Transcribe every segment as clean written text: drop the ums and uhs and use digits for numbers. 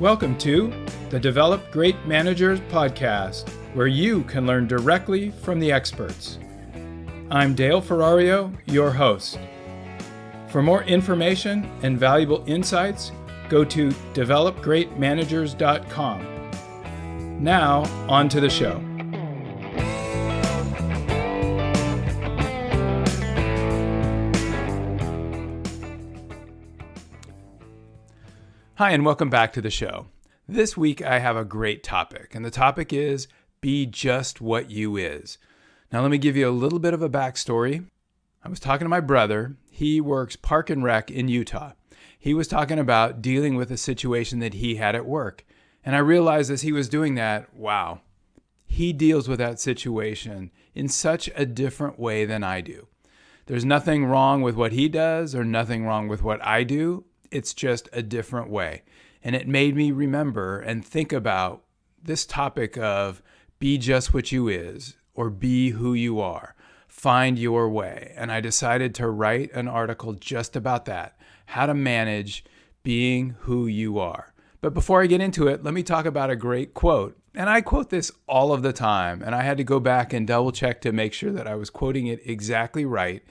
Welcome to the Develop Great Managers podcast, where you can learn directly from the experts. I'm Dale Ferrario, your host. For more information and valuable insights, go to developgreatmanagers.com. Now, on to the show. Hi, and welcome back to the show. This week I have a great topic, and the topic is Be Just What You Is. Now let me give you a little bit of a backstory. I was talking to my brother. He works park and rec in Utah. He was talking about dealing with a situation that he had at work. And I realized as he was doing that, wow, he deals with that situation in such a different way than I do. There's nothing wrong with what he does or nothing wrong with what I do. It's just a different way. And it made me remember and think about this topic of be just what you is, or be who you are. Find your way. And I decided to write an article just about that, how to manage being who you are. But before I get into it, let me talk about a great quote. And I quote this all of the time, and I had to go back and double check to make sure that I was quoting it exactly right.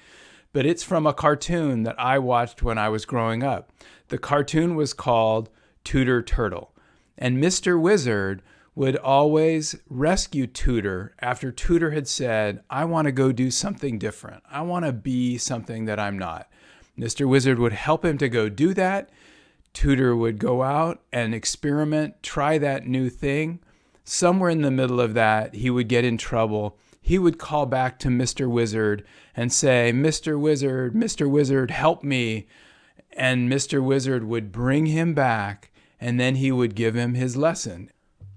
But it's from a cartoon that I watched when I was growing up. The cartoon was called Tooter Turtle. And Mr. Wizard would always rescue Tooter after Tooter had said, I want to go do something different. I want to be something that I'm not. Mr. Wizard would help him to go do that. Tooter would go out and experiment, try that new thing. Somewhere in the middle of that, he would get in trouble. He would call back to Mr. Wizard and say, Mr. Wizard, help me. And Mr. Wizard would bring him back, and then he would give him his lesson.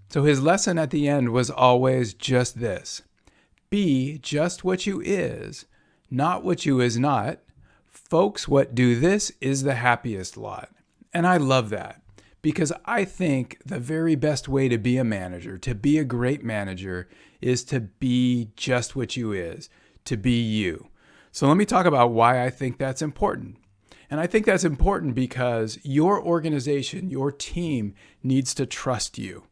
So his lesson at the end was always just this: be just what you is, not what you is not. Folks, what do this is the happiest lot. And I love that, because I think the very best way to be a manager, to be a great manager, is to be just what you is, to be you. So let me talk about why I think that's important. And I think that's important because your organization, your team needs to trust you.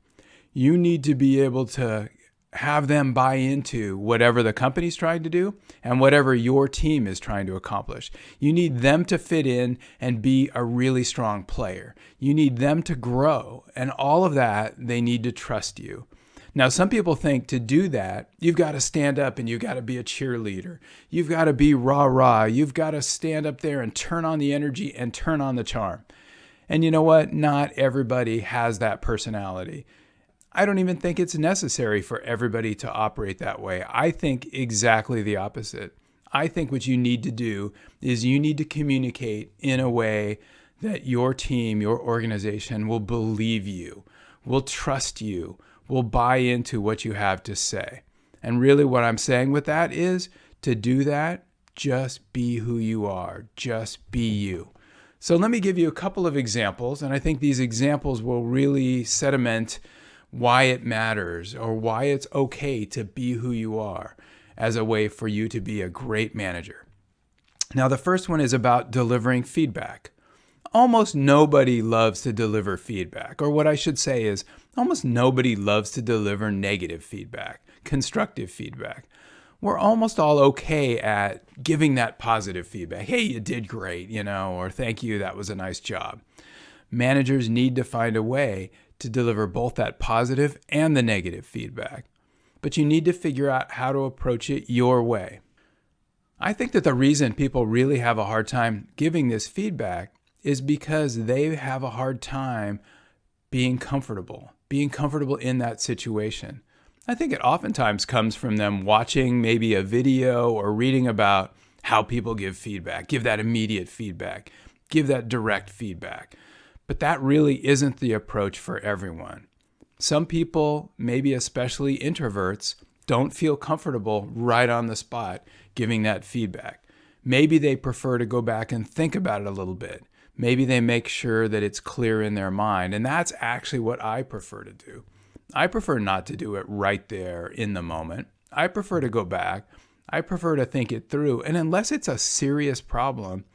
You need to be able to have them buy into whatever the company's trying to do and whatever your team is trying to accomplish. You need them to fit in and be a really strong player. You need them to grow, and all of that, they need to trust you. Now, some people think to do that, you've got to stand up and you've got to be a cheerleader. You've got to be rah-rah. You've got to stand up there and turn on the energy and turn on the charm. And you know what? Not everybody has that personality. I don't even think it's necessary for everybody to operate that way. I think exactly the opposite. I think what you need to do is you need to communicate in a way that your team, your organization will believe you, will trust you, will buy into what you have to say. And really what I'm saying with that is to do that, just be who you are, just be you. So let me give you a couple of examples, and I think these examples will really sediment why it matters or why it's okay to be who you are as a way for you to be a great manager. Now, the first one is about delivering feedback. Almost nobody loves to deliver feedback, or what I should say is almost nobody loves to deliver negative feedback, constructive feedback. We're almost all okay at giving that positive feedback. Hey, you did great, or thank you, that was a nice job. Managers need to find a way to deliver both that positive and the negative feedback. But you need to figure out how to approach it your way. I think that the reason people really have a hard time giving this feedback is because they have a hard time being comfortable in that situation. I think it oftentimes comes from them watching maybe a video or reading about how people give feedback, give that immediate feedback, give that direct feedback. But that really isn't the approach for everyone. Some people, maybe especially introverts, don't feel comfortable right on the spot giving that feedback. Maybe they prefer to go back and think about it a little bit. Maybe they make sure that it's clear in their mind. And that's actually what I prefer to do. I prefer not to do it right there in the moment. I prefer to go back. I prefer to think it through. And unless it's a serious problem,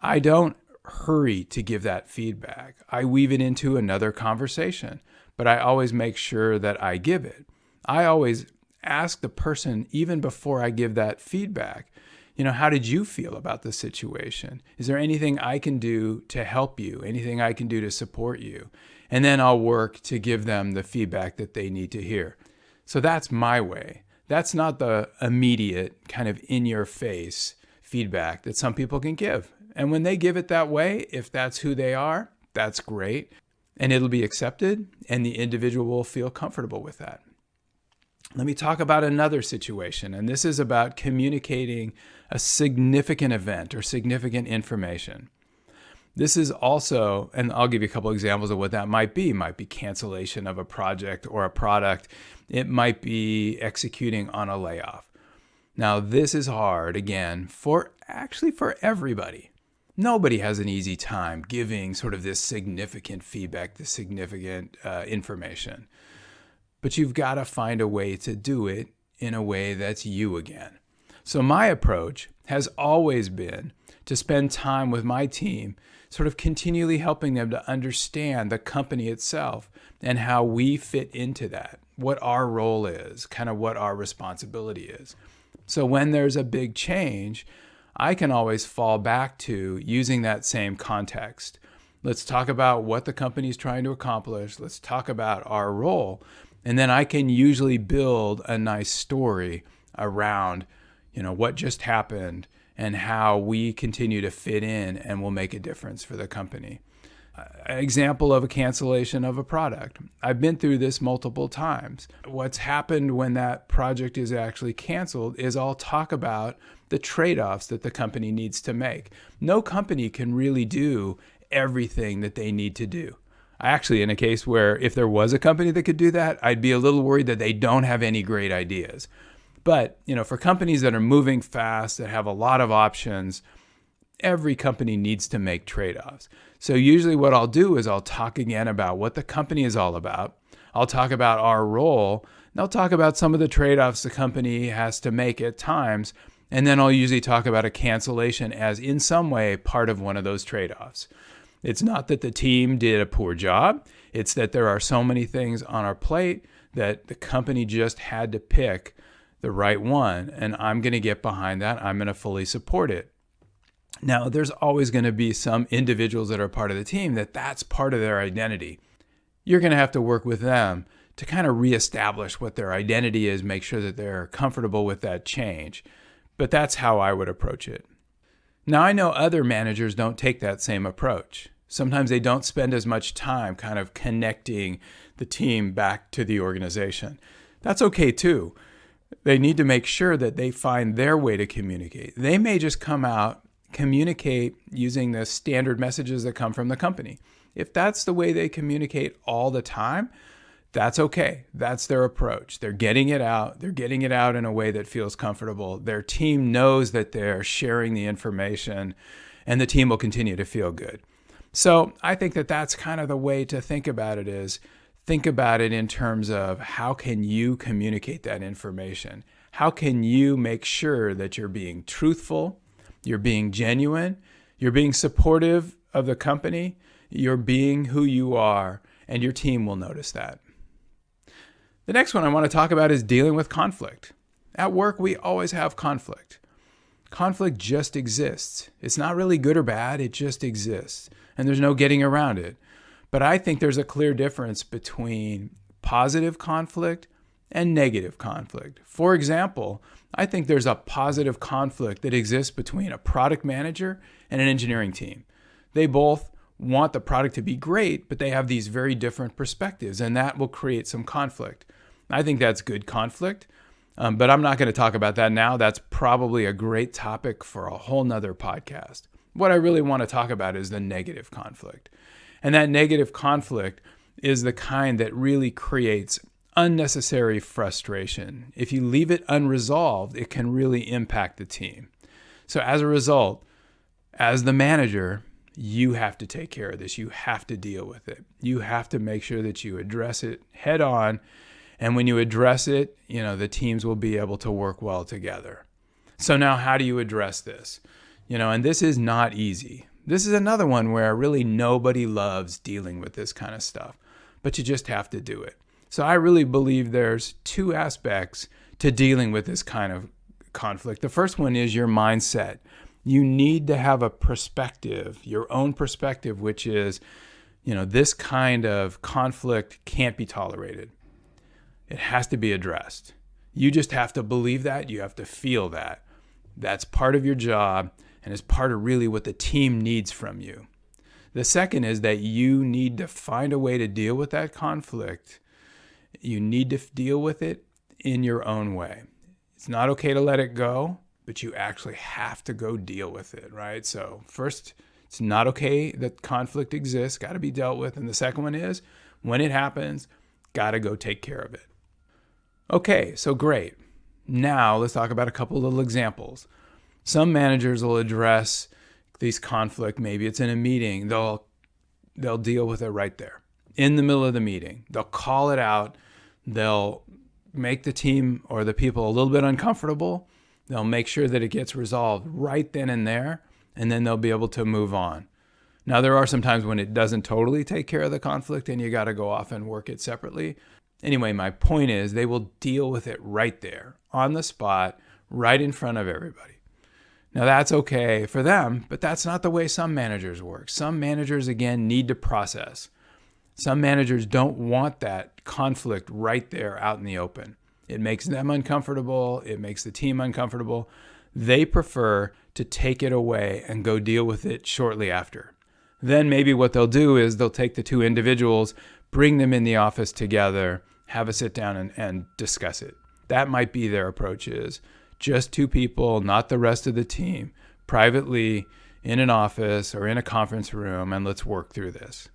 I don't hurry to give that feedback. I weave it into another conversation, but I always make sure that I give it. I always ask the person, even before I give that feedback, how did you feel about the situation? Is there anything I can do to help you? Anything I can do to support you? And then I'll work to give them the feedback that they need to hear. So that's my way. That's not the immediate kind of in-your-face feedback that some people can give. And when they give it that way, if that's who they are, that's great. And it'll be accepted, and the individual will feel comfortable with that. Let me talk about another situation, and this is about communicating a significant event or significant information. This is also, and I'll give you a couple examples of what that might be. It might be cancellation of a project or a product. It might be executing on a layoff. Now, this is hard, again, for everybody. Nobody has an easy time giving sort of this significant feedback, this significant information. But you've got to find a way to do it in a way that's you again. So my approach has always been to spend time with my team, sort of continually helping them to understand the company itself and how we fit into that, what our role is, kind of what our responsibility is. So when there's a big change, I can always fall back to using that same context. Let's talk about what the company is trying to accomplish. Let's talk about our role. And then I can usually build a nice story around, what just happened and how we continue to fit in and will make a difference for the company. An example of a cancellation of a product. I've been through this multiple times. What's happened when that project is actually canceled is I'll talk about the trade-offs that the company needs to make. No company can really do everything that they need to do. Actually, in a case where if there was a company that could do that, I'd be a little worried that they don't have any great ideas. But, for companies that are moving fast, that have a lot of options, every company needs to make trade-offs. So usually what I'll do is I'll talk again about what the company is all about. I'll talk about our role, and I'll talk about some of the trade-offs the company has to make at times, and then I'll usually talk about a cancellation as in some way part of one of those trade-offs. It's not that the team did a poor job. It's that there are so many things on our plate that the company just had to pick the right one, and I'm going to get behind that. I'm going to fully support it. Now, there's always going to be some individuals that are part of the team that's part of their identity. You're going to have to work with them to kind of reestablish what their identity is, make sure that they're comfortable with that change. But that's how I would approach it. Now, I know other managers don't take that same approach. Sometimes they don't spend as much time kind of connecting the team back to the organization. That's okay too. They need to make sure that they find their way to communicate. They may just come out, communicate using the standard messages that come from the company. If that's the way they communicate all the time, that's okay. That's their approach. They're getting it out. They're getting it out in a way that feels comfortable. Their team knows that they're sharing the information, and the team will continue to feel good. So I think that that's kind of the way to think about it is think about it in terms of how can you communicate that information? How can you make sure that you're being truthful, you're being genuine, you're being supportive of the company, you're being who you are, and your team will notice that. The next one I want to talk about is dealing with conflict. At work, we always have conflict. Conflict just exists. It's not really good or bad, it just exists, and there's no getting around it. But I think there's a clear difference between positive conflict and negative conflict. For example, I think there's a positive conflict that exists between a product manager and an engineering team. They both want the product to be great, but they have these very different perspectives, and that will create some conflict. I think that's good conflict, but I'm not going to talk about that now. That's probably a great topic for a whole nother podcast. What I really want to talk about is the negative conflict. And that negative conflict is the kind that really creates unnecessary frustration. If you leave it unresolved, it can really impact the team. So as a result, as the manager, you have to take care of this. You have to deal with it. You have to make sure that you address it head on. And when you address it, the teams will be able to work well together. So now how do you address this? And this is not easy. This is another one where really nobody loves dealing with this kind of stuff, but you just have to do it. So I really believe there's two aspects to dealing with this kind of conflict. The first one is your mindset. You need to have a perspective, your own perspective, which is, this kind of conflict can't be tolerated. It has to be addressed. You just have to believe that. You have to feel that. That's part of your job, and it's part of really what the team needs from you. The second is that you need to find a way to deal with that conflict. You need to deal with it in your own way. It's not okay to let it go, but you actually have to go deal with it, right? So first, it's not okay that conflict exists, got to be dealt with. And the second one is, when it happens, got to go take care of it. Okay, so great. Now let's talk about a couple of little examples. Some managers will address these conflict. Maybe it's in a meeting. They'll deal with it right there in the middle of the meeting. They'll call it out. They'll make the team or the people a little bit uncomfortable. They'll make sure that it gets resolved right then and there, and then they'll be able to move on. Now, there are some times when it doesn't totally take care of the conflict and you got to go off and work it separately. Anyway, my point is they will deal with it right there on the spot, right in front of everybody. Now, that's okay for them, but that's not the way some managers work. Some managers, again, need to process. Some managers don't want that conflict right there out in the open. It makes them uncomfortable. It makes the team uncomfortable. They prefer to take it away and go deal with it shortly after. Then maybe what they'll do is they'll take the two individuals, bring them in the office together, have a sit down and discuss it. That might be their approach, is just two people, not the rest of the team, privately in an office or in a conference room, and let's work through this.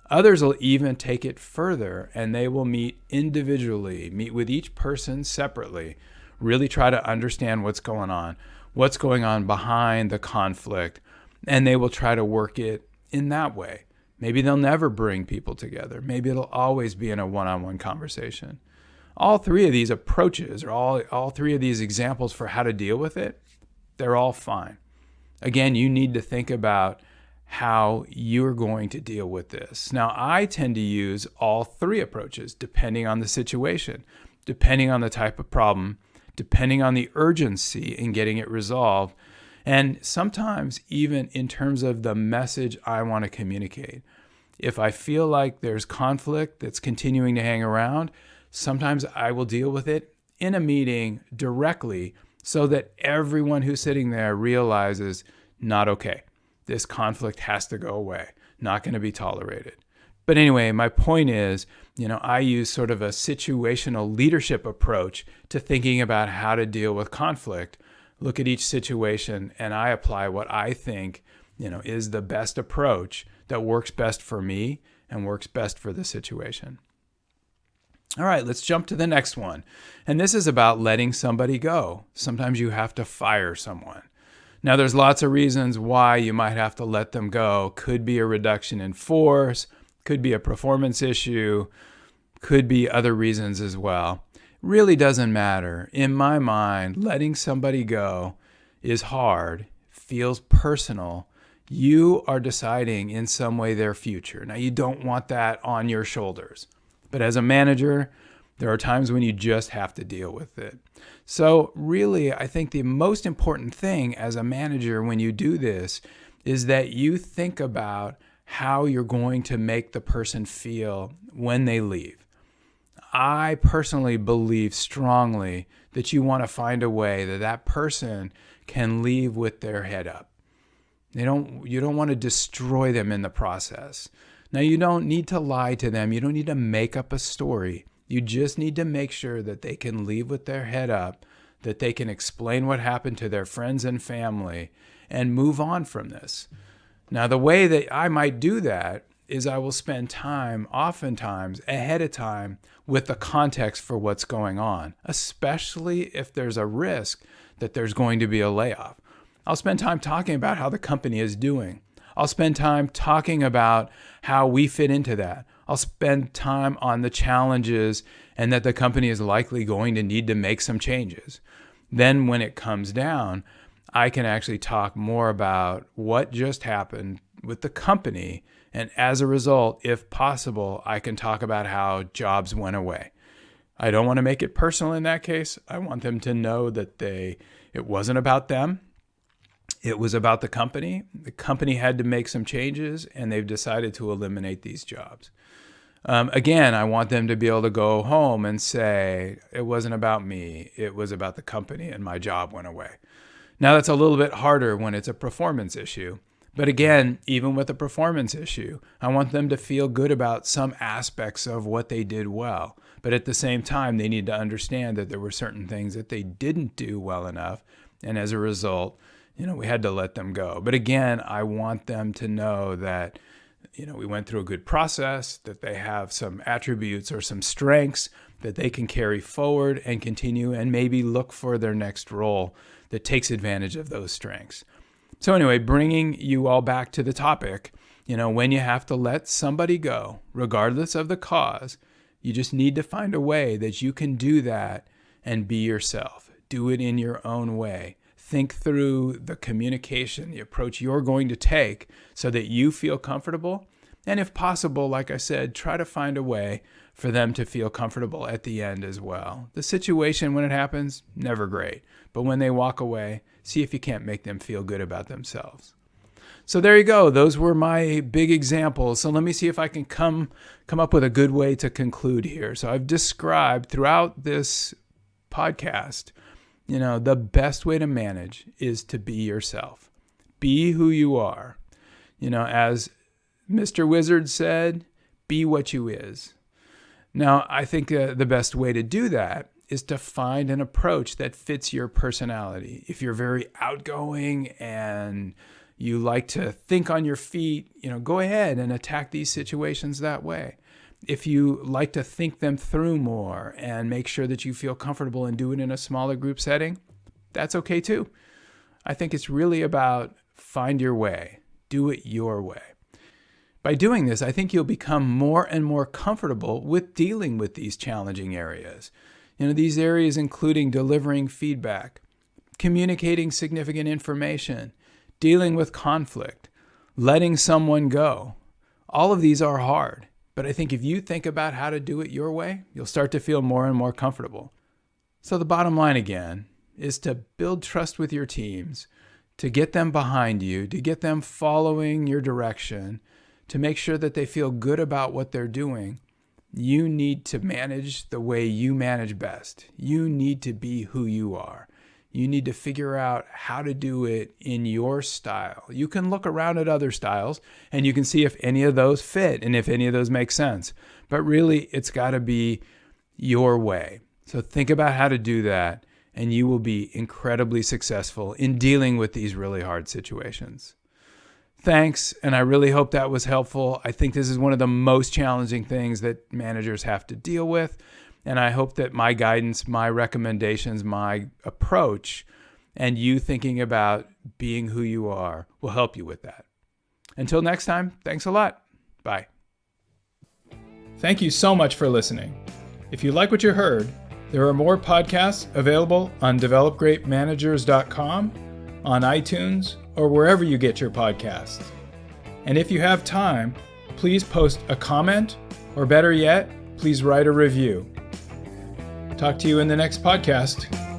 Others will even take it further, and they will meet individually, meet with each person separately, really try to understand what's going on behind the conflict, and they will try to work it in that way. Maybe they'll never bring people together. Maybe it'll always be in a one-on-one conversation. All three of these approaches, or all three of these examples for how to deal with it, they're all fine. Again, you need to think about how you're going to deal with this. Now, I tend to use all three approaches depending on the situation, depending on the type of problem, depending on the urgency in getting it resolved, and sometimes even in terms of the message I want to communicate. If I feel like there's conflict that's continuing to hang around, sometimes I will deal with it in a meeting directly so that everyone who's sitting there realizes, not okay. This conflict has to go away, not going to be tolerated. But anyway, my point is, I use sort of a situational leadership approach to thinking about how to deal with conflict. Look at each situation, and I apply what I think, is the best approach that works best for me and works best for the situation. All right, let's jump to the next one. And this is about letting somebody go. Sometimes you have to fire someone. Now, there's lots of reasons why you might have to let them go. Could be a reduction in force, could be a performance issue, could be other reasons as well. Really doesn't matter. In my mind, letting somebody go is hard, feels personal. You are deciding in some way their future. Now, you don't want that on your shoulders. But as a manager, there are times when you just have to deal with it. So really, I think the most important thing as a manager when you do this is that you think about how you're going to make the person feel when they leave. I personally believe strongly that you want to find a way that that person can leave with their head up. You don't want to destroy them in the process. Now, you don't need to lie to them. You don't need to make up a story. You just need to make sure that they can leave with their head up, that they can explain what happened to their friends and family and move on from this. Now, the way that I might do that is I will spend time, oftentimes ahead of time, with the context for what's going on, especially if there's a risk that there's going to be a layoff. I'll spend time talking about how the company is doing. I'll spend time talking about how we fit into that. I'll spend time on the challenges and that the company is likely going to need to make some changes. Then when it comes down, I can actually talk more about what just happened with the company. And as a result, if possible, I can talk about how jobs went away. I don't want to make it personal in that case. I want them to know that it wasn't about them. It was about the company. The company had to make some changes, and they've decided to eliminate these jobs. Again, I want them to be able to go home and say, it wasn't about me. It was about the company, and my job went away. Now, that's a little bit harder when it's a performance issue. But again, even with a performance issue, I want them to feel good about some aspects of what they did well. But at the same time, they need to understand that there were certain things that they didn't do well enough. And as a result, we had to let them go. But again, I want them to know that, we went through a good process, that they have some attributes or some strengths that they can carry forward and continue and maybe look for their next role that takes advantage of those strengths. So anyway, bringing you all back to the topic, when you have to let somebody go, regardless of the cause, you just need to find a way that you can do that and be yourself. Do it in your own way. Think through the communication, the approach you're going to take so that you feel comfortable. And if possible, like I said, try to find a way for them to feel comfortable at the end as well. The situation when it happens, never great. But when they walk away, see if you can't make them feel good about themselves. So there you go. Those were my big examples. So let me see if I can come up with a good way to conclude here. So I've described throughout this podcast, the best way to manage is to be yourself. Be who you are. As Mr. Wizard said, be what you is. Now, I think the best way to do that is to find an approach that fits your personality. If you're very outgoing and you like to think on your feet, go ahead and attack these situations that way. If you like to think them through more and make sure that you feel comfortable and do it in a smaller group setting, that's okay too. I think it's really about find your way, do it your way. By doing this, I think you'll become more and more comfortable with dealing with these challenging areas. These areas including delivering feedback, communicating significant information, dealing with conflict, letting someone go. All of these are hard, but I think if you think about how to do it your way, you'll start to feel more and more comfortable. So the bottom line again is to build trust with your teams, to get them behind you, to get them following your direction, to make sure that they feel good about what they're doing. You need to manage the way you manage best. You need to be who you are. You need to figure out how to do it in your style. You can look around at other styles and you can see if any of those fit and if any of those make sense. But really, it's got to be your way. So think about how to do that and you will be incredibly successful in dealing with these really hard situations. Thanks, and I really hope that was helpful. I think this is one of the most challenging things that managers have to deal with, and I hope that my guidance, my recommendations, my approach, and you thinking about being who you are will help you with that. Until next time, thanks a lot. Bye. Thank you so much for listening. If you like what you heard, there are more podcasts available on developgreatmanagers.com, on iTunes, or wherever you get your podcasts. And if you have time, please post a comment, or better yet, please write a review. Talk to you in the next podcast.